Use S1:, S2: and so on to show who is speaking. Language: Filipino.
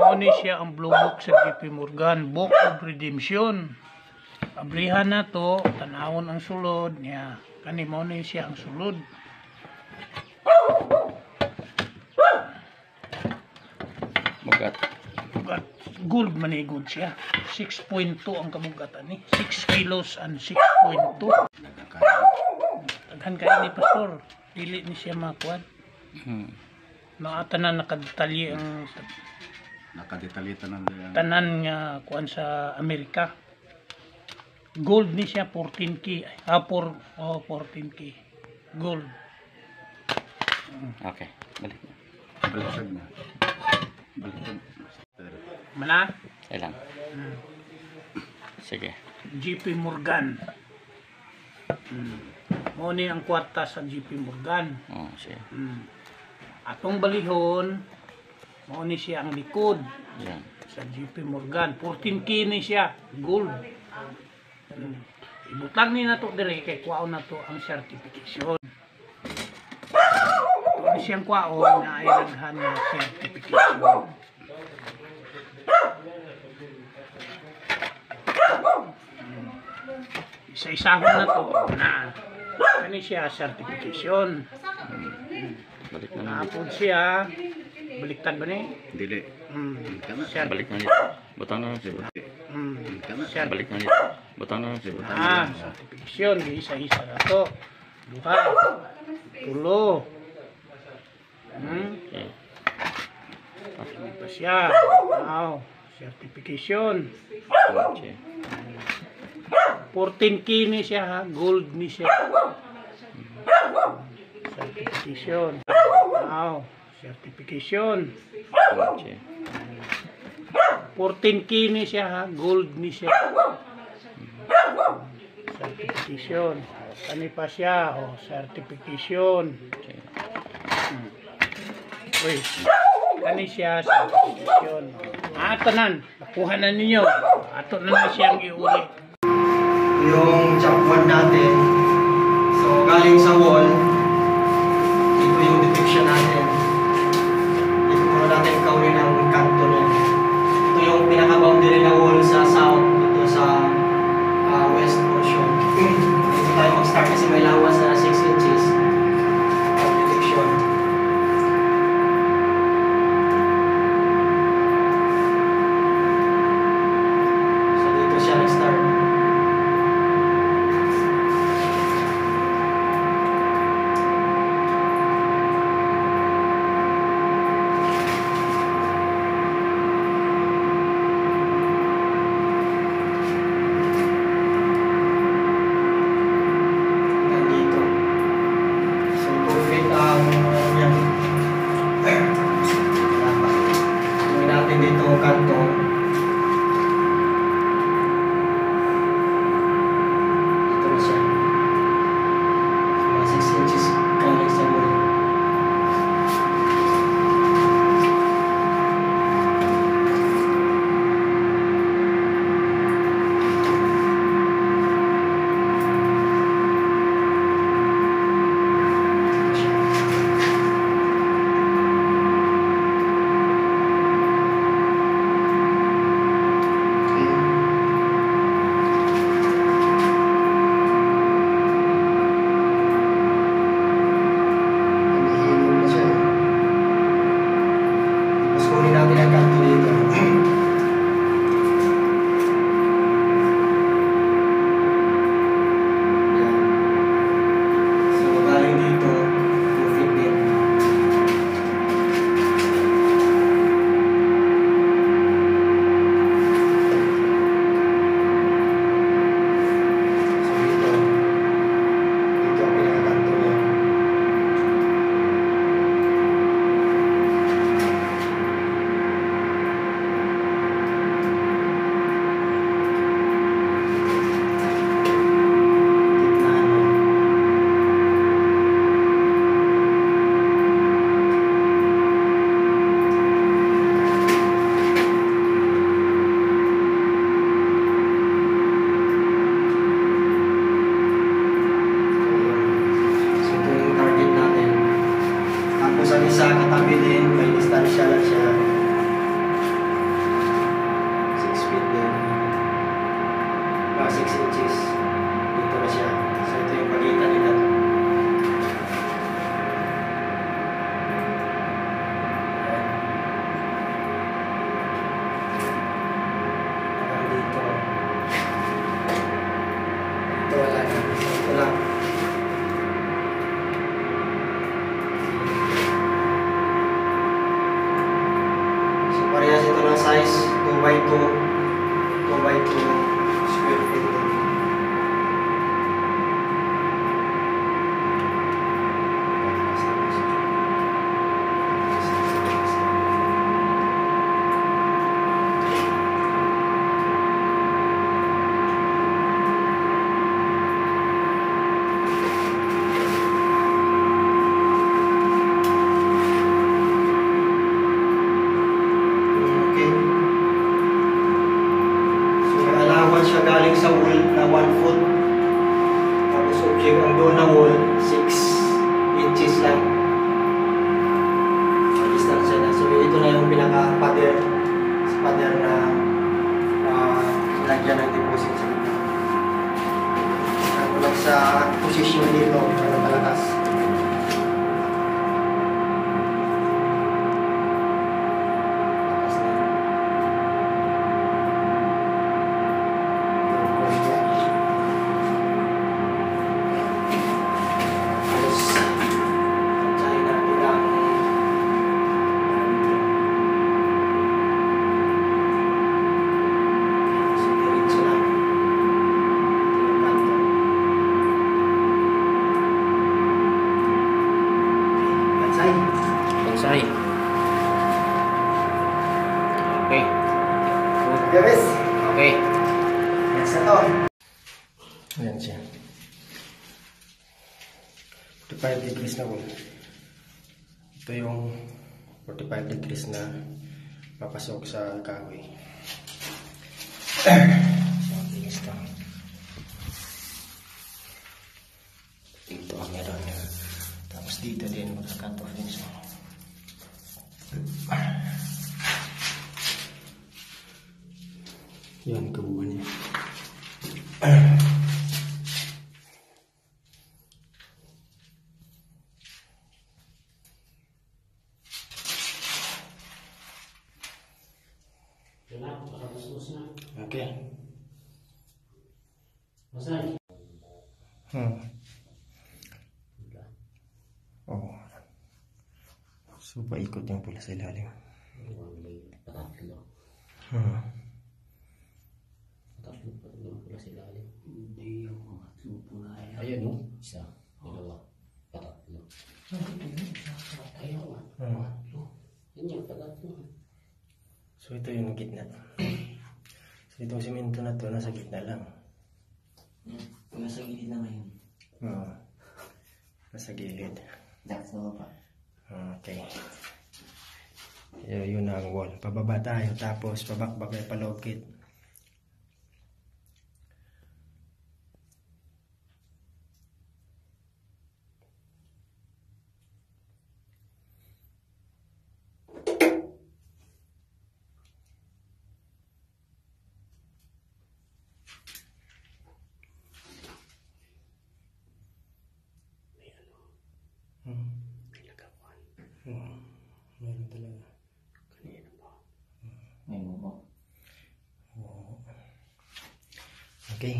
S1: Mao ni siya ang blue book sa JP Morgan, Book of Redemption. Abrihan na to, tanawon ang sulod niya. Kani mao ni siya ang sulod.
S2: Bugat.
S1: Bugat. Gold manigod siya. 6.2 ang kabugatan ni. 6 kilos and 6.2. Daghan kay ni pastor. Dili ni siya makuan. Tanan nakadetalye ang
S3: Nakadetalye
S1: tanan nga kuan sa Amerika. Gold ni siya 14K. 14K. Gold.
S2: Okay, balik na.
S3: Baliktad na. Baliktad.
S1: Mana?
S2: Ilang. Sige.
S1: JP Morgan. Mao ni ang kwarta sa JP Morgan.
S2: Oh, sige.
S1: Atong balihon, mao ni siya ang likod
S2: Yan.
S1: sa JP Morgan. 14K ni siya, gold. Ibutang ni nato dire kay kuwaon nato ang certification. Ito ni siyang kuwaon na ay daghan na certification. Isa-isahon na to na kani siya certification.
S2: Balik na ulit.
S1: Napod siya. Baliktad ba ni?
S3: Dili.
S2: Balik na ulit. Butang na lang siya. Balik na ulit. Butang na lang siya.
S1: Certification. Isa-isa na to. Duha. Tulo.
S2: Okay.
S1: Hindi pa siya. Wow. Certification.
S2: Okay.
S1: 14K ni siya ha. Gold ni siya. Certification. Wow. Certification.
S2: Okay.
S1: 14K ni siya ha. Gold ni siya. Certification. Kani pa siya. Oh, certification.
S2: Okay.
S1: Uy. Kani siya. Certification. Tanan. Nakuha na ninyo. Ato na siyang iuli.
S4: Yung chop 1 natin. So, galing sa wall. Ito yung detection natin. Ito muna natin kaunin ang kanto niya. Ito yung pinaka-boundary na wall sa south. Ito sa west portion. Dito tayo mag-start kasi may lawas na 6 inches of detection. So, dito siya nag-start. 2 by 2 square feet. Okay. So, allowance siya galing sa wall na 1 foot. Tapos object ang doon na wall, 6 inches lang. Ang distansya na. So, ito na yung pinaka-pader. Pader na lagyan ng deposit sa ito. Lang sa posisyon dito, ano talagas.
S2: Bonsai. Okay.
S4: Yes.
S2: Okay.
S4: Yes, ito. Ayan siya. 45 degrees na wall. Ito yung 45 degrees na papasok sa kahoy. So, bilis lang. Dito ang meron niya. Tapos dito din magka-cut off din siya. Yan, kabuuan niya. Okay. Oh. So, paikot yung pula sa ilalim.
S2: Ayun, no? Isa, dalawa, patatlo. Ayaw, Yan yung patatlo.
S4: So, ito yung gitna. So, itong simento na to nasa gitna lang.
S5: Nasa gilid na ngayon.
S4: Oo. Nasa gilid.
S5: Jack sa baba.
S4: Okay. Yun na ang wall. Pababa tayo, tapos pabakbak na palokit.
S2: May lagawan.
S4: Meron talaga.
S2: Kanina pa.
S5: Ngayon mo.
S4: Okay.